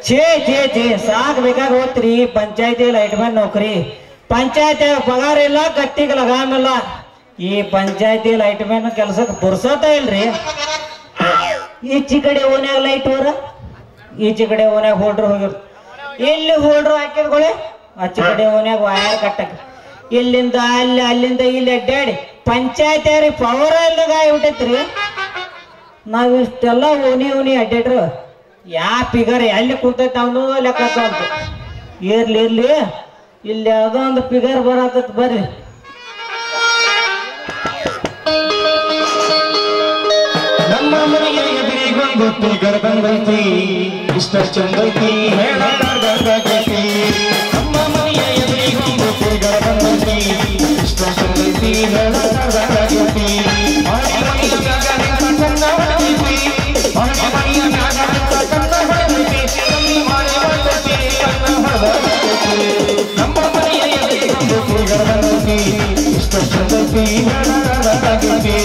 ಛೇ ಸಾಕ್ ಬೇಕಾಗ ಹೋತ್ರಿ ಪಂಚಾಯತಿ ಲೈಟ್ಮನ್ ನೌಕರಿ ಪಂಚಾಯತಿ ಪಗಾರ ಇಲ್ಲ ಗಟ್ಟಿಗೆ ಲಗಾಮಿಲ್ಲ ಈ ಪಂಚಾಯತಿ ಲೈಟ್ಮನ್ ಕೆಲ್ಸಕ್ಕೆ ಪುರ್ಸೋತ ಇಲ್ರಿ ಈಚಿ ಕಡೆ ಓನ್ಯಾಗ ಲೈಟ್ ಹೋರ ಈಚಿ ಕಡೆ ಓನ್ಯಾಗ ಹೋಲ್ಡ್ರ್ ಹೋಗಿರ್ ಎಲ್ಲಿ ಹೋಲ್ಡ್ರ್ ಹಾಕಿದ್ಕೊಳ್ಳಿ ಆಚೆ ಕಡೆ ಓನ್ಯಾಗ ವಯರ್ ಕಟ್ಟಕ ಇಲ್ಲಿಂದ ಅಲ್ಲಿ ಅಲ್ಲಿಂದ ಇಲ್ಲಿ ಅಡ್ಡಾಡಿ ಪಂಚಾಯತಿ ಅವ್ರಿಗೆ ಪವರ್ ಇಲ್ದಾಗ ಆಗ್ಬಿಟ್ಟೈತ್ರಿ ನಾವ್ ಇಷ್ಟೆಲ್ಲ ಓನಿ ಅಡ್ಡಾಡ್ರು ಯಾ ಪಿಗರ್ ಎಲ್ಲಿ ಕುಂತೈತಿ ಅವನು ಲೆಕ್ಕ ಅಂತ ಇರ್ಲಿ ಇಲ್ಲಿ ಯಾವ್ದೋ ಒಂದು ಪಿಗರ್ ಬರತೈತಿ ಬರ್ರಿ ನಮ್ಮ ಮನೆಯ ಎದುರಿಗೊಂದು ಪಿಗರ್ ಬಂದೈತಿ ಇಷ್ಟ ಚಂದೈತಿ ಹೇಳಲಾಗೈತಿ ನಮ್ಮ ಮನೆಯ ಎದುರಿಗೊಂದು ಪಿಗರ್ ಬಂದೈತಿ ಇಷ್ಟ ಚಂದೈತಿ ಹೇಳಲಾಗೈತಿ ನಮ್ಮ ಮನೆಯ ಎದುರಿಗೊಂದು ಪಿಗರ್ ಬಂದೈತಿ ಇಷ್ಟ ಚಂದೈತಿ ಹೇಳಲಾಗೈತಿ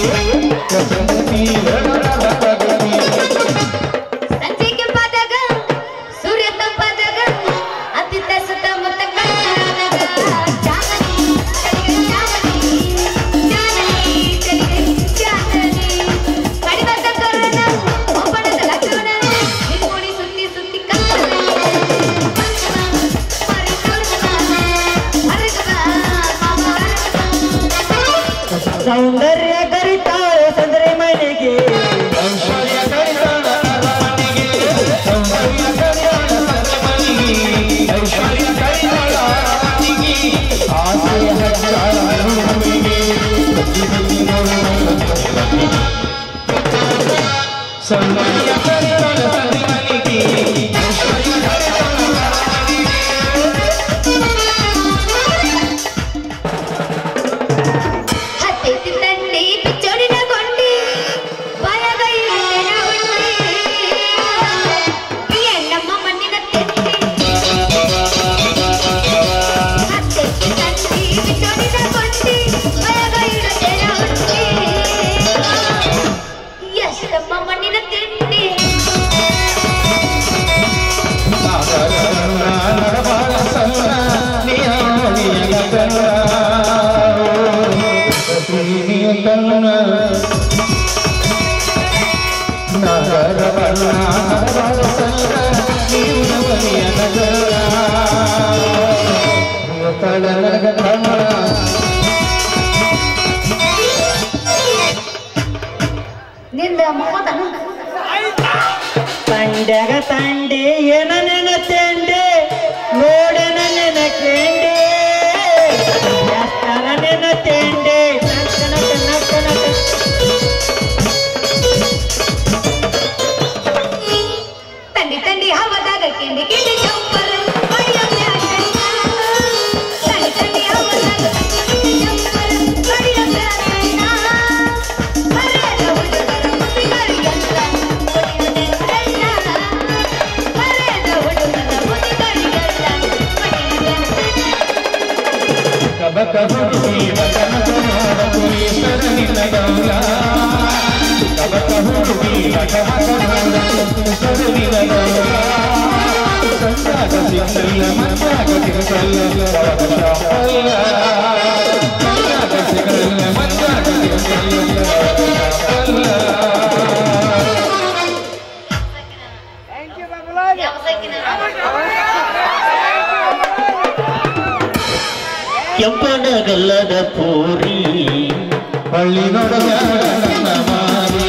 ಸಂಜೆಗೆ ಪಾದಾಗ ಸೂರ್ಯ ತಂಪಾದಾಗ ಅತ್ತಿತ್ತ ಸುತ್ತಮುತ್ತ ಕಡಿಮತ್ತ ಕರೋಣ ಒಬ್ಬಣದ ಲಕ್ಷಣ ನಿಲ್ಮೋಡಿ ಸುತ್ತಿ ಸುತ್ತಿ ಸೌಂದರ್ಯ ಕರಿತಾಳೆ ಸಂದ್ರೆ ಮನೆಗೆ ತಂಡ್ಯಾಗ ತಂಡಿ ಏನ ನೆನ ತೆಂಡೆ ನೋಡನ ನೆನ ಕೆಂಡೆ ಎಷ್ಟನ ನೆನ ತೆಂಡೆ ತಂಡಿ ತಂಡಿ ಹವದಾಗ ಕೆಂಡಿ ಕೆಂಡಿ ಚೌಪರ್ ಕೆಂಪನಗಲ್ಲದ ಪೂರಿ ಹಳ್ಳಿ ನೋಡಗ ಮಾರಿ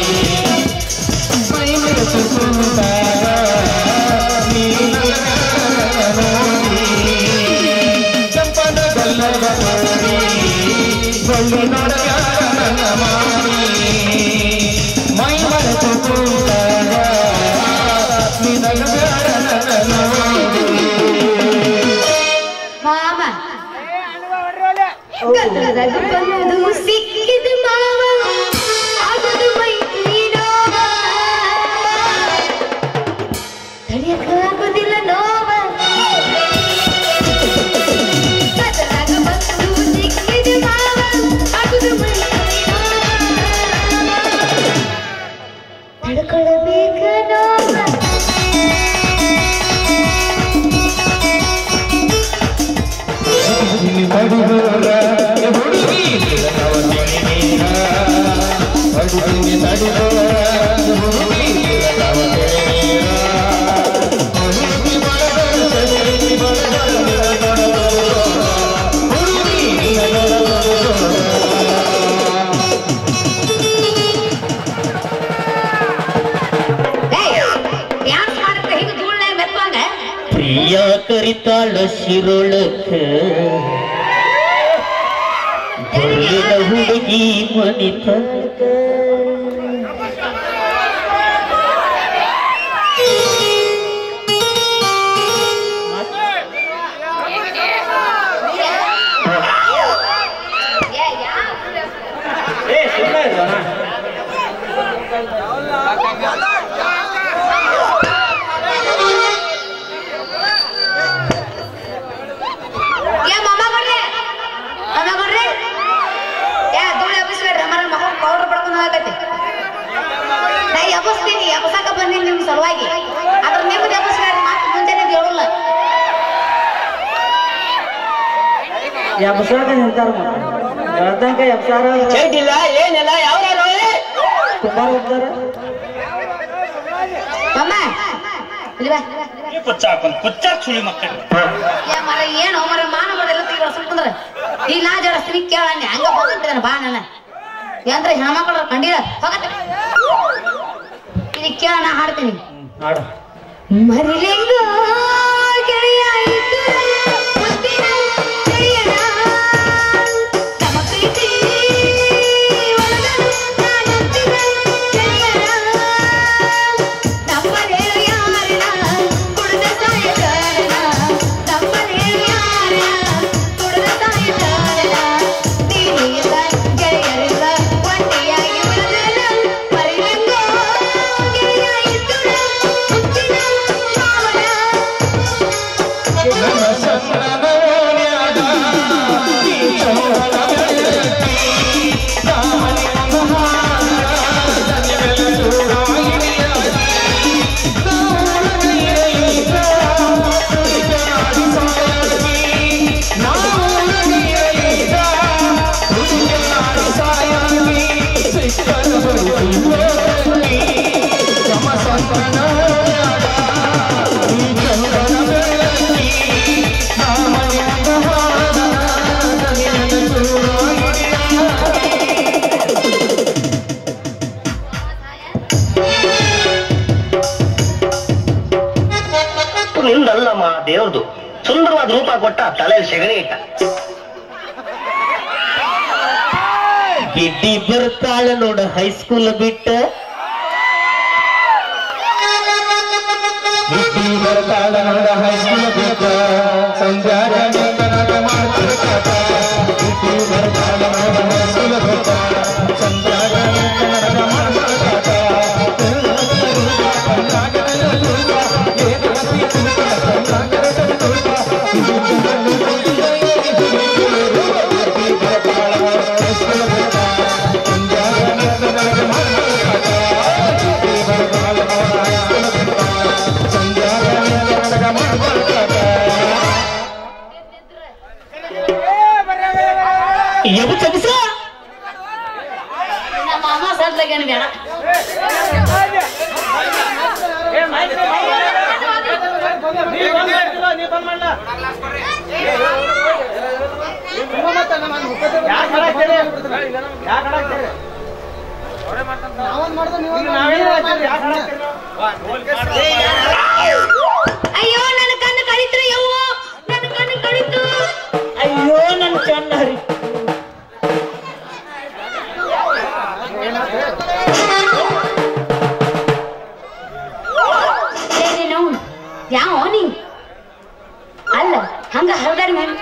ಮೈ ಮೆರೆಸು ಕುಂತಾಗ ಕೆಂಪನಗಲ್ಲದ ಪೂರಿ ಹಳ್ಳಿ ನೋಡಗ ಮಾರಿ ಅಡುಗೆ ತಡಿದೋ ಪ್ರಿಯ ಕರಿತಾಳ ಶಿರೋಳಕ ಹುಡುಗಿ ಮನಿತ ಎಬಸಾಕ ಬಂದೀನಿ ನಿಮ್ ಸಲುವಾಗಿ ಅದ್ರ ನಿಮ್ದು ಎಬಸ್ಬೇಡ ಮಾತು ಮುಂಚೆನೆ ಹೇಳಲ್ಲ ಎಬ್ಸಾಕ ನಿಂತಾರ ಹೇಳ್ತಂಕ ಎಬ್ಸಾರ ಚೈಟಿಲ್ಲ ಏನಿಲ್ಲ ಯಾವ್ದಾರು ಕುಮಾರ ಹೋಗ್ತಾರ ಅಮ್ಮ ಇಲ್ಲಿ ಬಾ ಕುಚ್ಚ ಸುಳಿ ಮಕ್ಕಳು ಮರ ಏನು ಮರ ಮಾನವರೆಲ್ಲ ತೆಗೆದು ಸುಮ್ಮಂದ್ರ ಈ ನಾ ಜಡಸ್ತೀನಿ ಕೇಳ ಹಂಗ ಬಂದಿದ್ದಾನೆ ಬಾ ನನ್ನ ಅಂದ್ರೆ ಹೆಣ್ಮಕ್ಳು ಕಂಡಿಲ್ಲ ಹೋಗತ್ತೆ ಇದಕ್ಕೆ ಕೇಳ ನಾ ಹಾಡ್ತೀನಿ ಹಾಡು ಮರಿಲೆಂಗ ಗೆಳೆಯ ಮುತ್ತಿನ ಗೆಳೆಯನ ನಮ್ಮ ಪ್ರೀತಿ ಒಳಗ ನಾನಂತಿನ ಗೆಳೆಯನ ನಮ್ಮನೇ ಯಾರನ ಕುಡಿದ ಸಾಯಗಾರನ ನಮ್ಮನೇ ಯಾರನ ಕುಡಿದ ಸಾಯಗಾರನ ನೀನಿಲ್ಲ ಗೆಳೆಯರಿಲ್ಲ ಒಂಟಿಯಾಗಿ ಉಳಿದನ ಮರಿಲೆಂಗ ನಿಂದಲ್ಲಮ್ಮ ದೇವ್ರದು ಸುಂದರವಾದ ರೂಪ ಕೊಟ್ಟ ತಲೆಯಲ್ಲಿ ಸೆಗಣಿ ಇಟ್ಟ ಗಿಡ್ಡಿ ಬರ್ತಾಳ ನೋಡ ಹೈಸ್ಕೂಲ್ ಬಿಟ್ಟ ಗಿಡ್ಡಿ ಬರ್ತಾಳ ನೋಡ ಹೈಸ್ಕೂಲ್ ಬಿಟ್ಟ ಸಂಜಾರ ಗಿಡ್ಡಿ ಬರ್ತಾಳ ನೋಡ ಹೈಸ್ಕೂಲ್ ಬಿಟ್ಟ ಸಂಜಾರ ನಮ್ಮ ಅಮ್ಮ ಸದ್ಲಗೇನು ಬೇಡ ಅಯ್ಯೋ ನನ್ನ ಕಣ್ಣು ಕಳಿತು ಯವ್ವ ನನ್ನ ಕಣ್ಣು ಕಳಿತು ಅಯ್ಯೋ ನನ್ ಚಂದ ಹರಿ ಯಾವ ನೀ ಅಲ್ಲ ಹಂಗ ಹರದಾಡಿ ಮಾಡಿ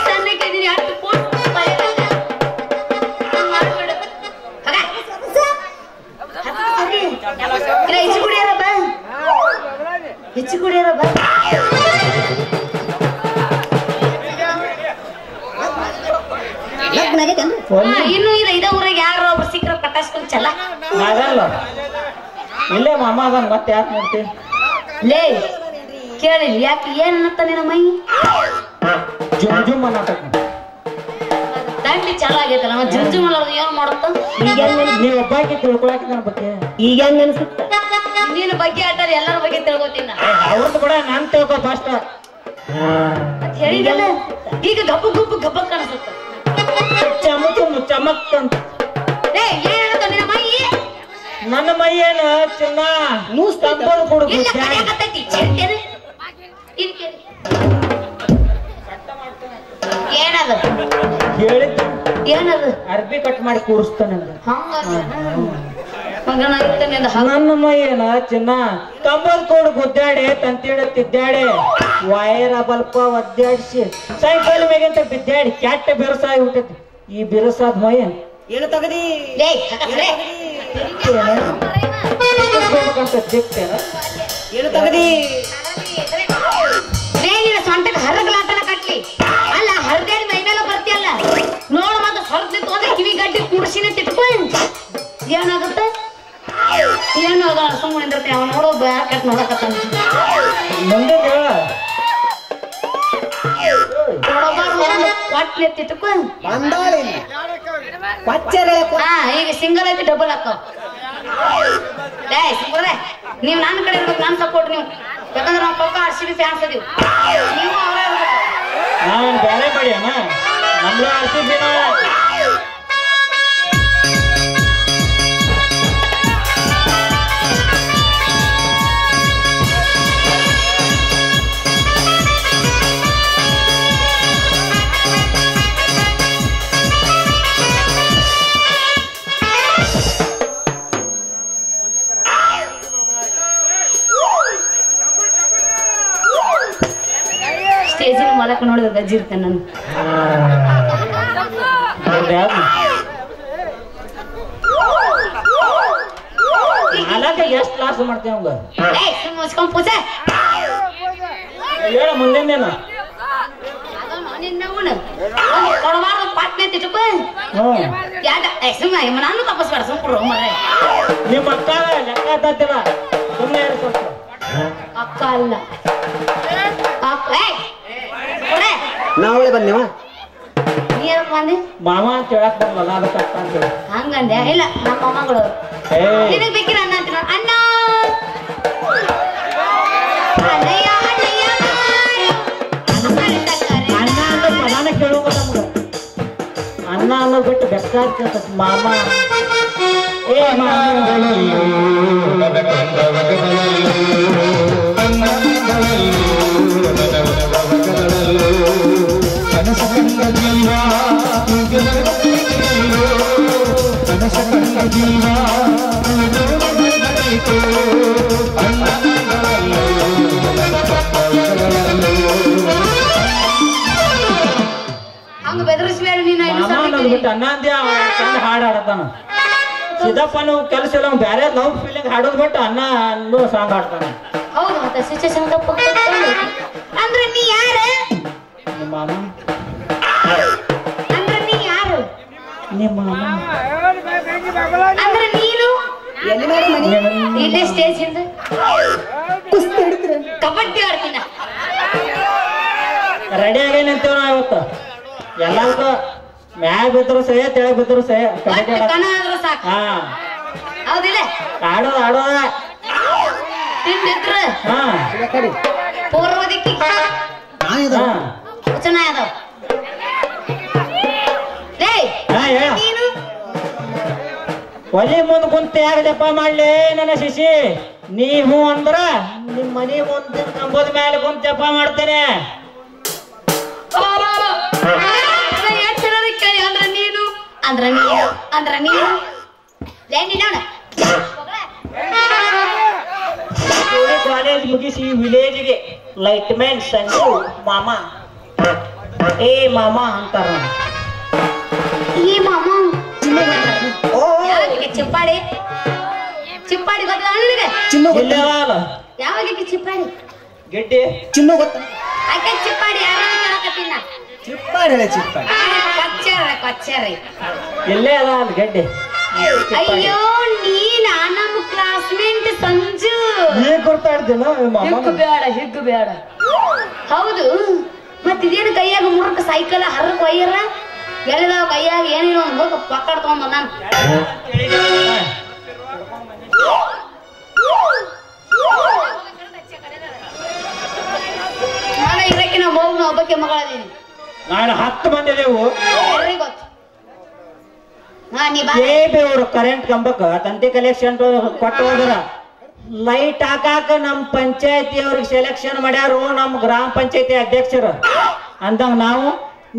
ಸಣ್ಣಕ್ಕಿದ್ದೀರಿ ಅಷ್ಟು ಹೆಚ್ಚು ಕುಡಿಯಾರ ಬಾ ಹೆಚ್ಚು ಕುಡಿಯಾರ ಬಾ ಇನ್ನು ಇದ ಊರಾಗ ಯಾರು ಒಬ್ರು ಸಿಕ್ಕರ ಪಟಾಸ್ಕೊಂಡು ಚಲ ಆಗಲ್ಲ ಇಲ್ಲೇ ಮಾಮ ಅದನ್ ಮತ್ತೆ ಯಾಕೆ ನೋಡ್ತಿ ಲೇ ಕೇಳಿ ಯಾಕೆ ಏನತ್ತ ನಿನ್ನ ಮೈ ಜುಮ್ ಜುಮ್ ಅನ್ನಕ ಬಾಡಿ ಚಾಲ ಆಗೈತಲ್ಲ ಮತ್ತೆ ಜಿಂಜು ಮಾಡೋದು ಏನ್ ಮಾಡುತ್ತ ಈಗ ನೀವ್ ಒಬ್ಬಾಕಿ ತಿಳ್ಕೊಳಕ್ ನನ್ನ ಬಗ್ಗೆ ಈಗ ಹೆಂಗ ಅನ್ಸುತ್ತ ನೀನು ಬಗ್ಗೆ ಆಟಾರ ಎಲ್ಲರ ಬಗ್ಗೆ ತಿಳ್ಕೊತೀನ ಅವ್ರದ್ದು ಕೂಡ ನಾನ್ ತಿಳ್ಕೊ ಫಸ್ಟ್ ಹೇಳಿದಲ್ಲ ಈಗ ಗಬ್ಬು ಗುಬ್ಬು ಗಬ್ಬಕ್ ಕಾಣಿಸುತ್ತ ಚಮಕ್ ಅಂತ ಏ ಏನ್ ಹೇಳ್ತ ನಿನ್ನ ಮೈ ನನ್ನ ಮೈ ಏನ ಚಿನ್ನ ತಂಬಲ್ ಕೊಡು ಇಲ್ಲ ಕರೆಯಕತ್ತೈತಿ ಚೆಂದೇನೆ ಏನದು ಹೇಳಿದ್ದು ಏನದು ಅರ್ಬಿ ಕಟ್ ಮಾಡಿ ಕೂರಿಸ್ತಾನೆ ಮಗನ ನನ್ನ ಮೈ ಏನ ಚಿನ್ನ ಕಂಬಲ್ ಕೋಡ್ ಗುದ್ದಾಡೆ ತಂತಿಡ ತಿದ್ದಾಡೆ ವೈರ ಬಲ್ಪ ಒದ್ದಾಡಿಸಿ ಸೈಕಲ್ ಮೇಗಂತ ಬಿದ್ದಾಡಿ ಕೆಟ್ಟ ಬಿರುಸಾಗಿ ಬಿಟ್ಟೈತಿ ಈ ಬಿರುಸಾದ ಮೈ ಏನು ತಗದಿ ದಿಕ್ತೇನ ಏನು ತಗದಿ ಸೊಂಟಕ್ಕೆ ಹರಗಲಾಟನ ಕಟ್ಲಿ ಅಲ್ಲ ಹರದೇಳಿ ಮೈ ಮೇಲೆ ಬರ್ತಿಯಲ್ಲ ನೋಡು ಮತ್ತೆ ಹೊರದಿತ್ತು ಅಂದ್ರೆ ಕಿವಿ ಗಡ್ಡಿ ಕೂಡ್ಸಿನ ತಿಟ್ಕೊ ಏನಾಗುತ್ತೆ ಏನು ಆಗ ಸುಮ್ಮನೆ ನಿಂದಿರ್ತೀನಿ ಅವ ನೋಡೋ ಬ್ಯಾಕಟ್ ನೋಡಕತ್ತಾನ ಮುಂದೆ ಹೇಳ ಒಟ್ಲೆ ತಿಟ್ಕೊ ಹಾ ಈಗ ಸಿಂಗಲ್ ಐತಿ ಡಬಲ್ ಹಾಕೋ ಸಿಂಗಲ್ ನೀವ್ ನನ್ನ ಕಡೆ ಇರ್ಬೇಕು ನಾನು ಸಪೋರ್ಟ್ ನೀವು ಯಾಕಂದ್ರೆ ನಾವು ಪಕ್ಕ RCB ಫ್ಯಾನ್ಸ್ ಅದೀವಿ ನೀವು ಅವರೇ ನಾವೇನ್ ಬೇರೆ ಮಾಡಿ ಅಣ್ಣ ನಮ್ದು RCB ಸ್ಟೇಜಿನ ಮಾಡಕ್ ನೋಡಿದ್ರೆ ಗಜ್ಜಿ ಇರ್ತೇನೆ ನಾನು ಎಷ್ಟು ಕ್ಲಾಸ್ ಮಾಡ್ತೇವೆ ಅವಂಗ ಮುಚ್ಕೊಂಡ್ ಪೂಜೆ ಹೇಳ ಮುಂದೇನ ಪಾಟ್ನೆ ತಿಟ್ಕೊ ನಾನು ತಪಸ್ ಬೇಡ ಸುಮ್ರು ಮರ್ರೆ ನಿಮ್ಮ ಅಕ್ಕ ಲೆಕ್ಕ ಹತ್ತಿಲ್ಲ ಸುಮ್ಮನೆ ಸ್ವಲ್ಪ ಅಕ್ಕ ಅಲ್ಲ ನಾವಳೆ ಬಂದೇವ ನೀರ್ ಬಂದಿ ಮಾಮ ಅಂತ ಹೇಳಕ್ ಬರಲ್ಲ ಅದಕ್ಕೆ ಅಕ್ಕ ಅಂತ ಹೇಳಿ ಹಂಗಂದೆ ಇಲ್ಲ ನಮ್ಮ ಮೊಮ್ಮಗಳು ನಿನಗ್ ಬೇಕಿರ ಅಣ್ಣ ಅಂತೀನ ಅಣ್ಣ ಅಣ್ಣಯ್ಯ ಅಣ್ಣಯ್ಯ ಅಣ್ಣ ಅನ್ನೋ ಪದಾನ ಕೇಳೋದು ನಮ್ಗೆ ಅಣ್ಣ ಅನ್ನೋ ಬಿಟ್ಟು ಬೆಕ್ಕಾಗಿ ಕೇಳ್ತೈತಿ ಮಾಮ ಏ ಮಾಮ ಹಂಗ ಬೆದರಿಸ್ಬೇಡ ನೀನು ಬಿಟ್ಟು ಅಣ್ಣ ಅಂದ್ಯ ಚಂದ ಹಾಡು ಹಾಡತಾನ ಸಿದ್ದಪ್ಪನು ಕೆಲಸ ಇಲ್ಲ ಬೇರೆ ಲವ್ ಫೀಲಿಂಗ್ ಹಾಡೋದ್ ಬಿಟ್ಟು ಅಣ್ಣ ಅನ್ನೋ ಸಾಂಗ್ ಹಾಡ್ತಾನೆ ಹೌದು ಮತ್ತೆ ಸಿಚುವೇಶನ್ ಅಂದ್ರೆ ನೀ ಯಾರ ನಿಮ್ಮ ಮಾಮ ಅಂದ್ರೆ ನೀ ಯಾರು ನಿಮ್ಮ ಮಾಮ ಅಂದ್ರೆ ನೀನು ಇಲ್ಲೇ ಸ್ಟೇಜ್ ಹಿಂದೆ ಕಬಡ್ಡಿ ಆಡ್ತೀನ ರೆಡಿ ಆಗೇನಂತೇವ ನಾ ಇವತ್ತು ಎಲ್ಲಾರ್ಗು ಮ್ಯಾಗ ಬಿದ್ರು ಸಹ ತೆಳಗ್ ಬಿದ್ರು ಸಹ ಕಬಡ್ಡಿ ಕಣ ಆದ್ರೂ ಸಾಕು ಹಾ ಹೌದಿಲ್ಲ ಆಡೋದ ತಿಂದಿದ್ರ ಹಾ ಪೂರ್ವ ದಿಕ್ಕಿಗೆ ವಚನ ಅದಾವ ನೀನು ಒಲಿ ಮುಂದ್ ಕುಂತ ಯಾಕೆ ಜಪ ಮಾಡ್ಲಿ ನನ್ನ ಶಿಶಿ ನೀವು ಅಂದ್ರ ನಿಮ್ ಮನಿ ಮುಂದೆ ಕಂಬದ ಮೇಲೆ ಕುಂತ ಜಪ ಮಾಡ್ತೇನೆ ಕೇಳಿ ಅಂದ್ರ ನೀನು ಅಂದ್ರ ನೀನು ಅಂದ್ರ ನೀನು ಕಾಲೇಜ್ ಮುಗಿಸಿ ವಿಲೇಜ್ಗೆ ಲೈಟ್ ಮ್ಯಾನ್ ಸಂಜು ಮಾಮ ಏ ಮಾಮ ಅಂತಾರ ಈ ಮಾಮ ಚಿಪ್ಪಾಡಿ ಚಿಪ್ಪಾಡಿ ಗೊತ್ತಿಲ್ಲ ಅಣ್ಣನಿಗೆ ಯಾವಾಗ ಚಿಪ್ಪಾಡಿ ಗೆಡ್ಡೆ ಚಿನ್ನು ಗೊತ್ತ ಆಕೆ ಚಿಪ್ಪಾಡಿ ಯಾರು ಕೇಳಕತ್ತೀನ ಚಿಪ್ಪಾಡಿ ಹೇಳಿ ಚಿಪ್ಪಾಡಿ ಕೊಚ್ಚರಿ ಎಲ್ಲೇ ಅದ ಅಲ್ಲಿ ಗೆಡ್ಡೆ ಅಯ್ಯೋ ನೀನಾ ನಮ್ಮ ಕ್ಲಾಸ್ಮೇಟ್ ಸಂಜು ಗುರ್ತಾಡ್ತೀನ ಹಿಗ್ಗು ಬೇಡ ಹೌದು ಮತ್ತಿದೇನು ಕೈಯಾಗ ಮುರುಕ ಸೈಕಲ್ ಹರ್ರಕ್ ಒಯ್ಯರ ಎಲ್ಲದ ಕೈಯಾಗ ಏನಿಲ್ಲ ಒಂದು ಹೋಗಿ ಪಕ್ಕಡ್ ತಗೊಂಡ್ ಬಂದಾನ ನಾನು ಇರಕ್ಕೆ ನಾವು ಹೋಗಿ ಒಬ್ಬಕ್ಕೆ ಮಗಳದೀನಿ ನಾನು 10 ಮಂದಿ ಇದೇವು ಯಾರಿಗೆ ಗೊತ್ತು ನೀ ಬಾ ಅವರು ಕರೆಂಟ್ ಕಂಬಕ್ಕ ತಂತಿ ಕಲೆಕ್ಷನ್ ಕೊಟ್ಟು ಹೋದ್ರ ಲೈಟ್ ಹಾಕಾಕ ನಮ್ ಪಂಚಾಯತಿ ಅವ್ರಿಗೆ ಸೆಲೆಕ್ಷನ್ ಮಾಡ್ಯಾರು ನಮ್ ಗ್ರಾಮ ಪಂಚಾಯತಿ ಅಧ್ಯಕ್ಷರು ಅಂದಂಗ ನಾವು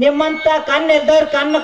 ನಿಮ್ಮಂತ ಕಣ್ಣು ಇದ್ದವ್ರ ಕಣ್ಣು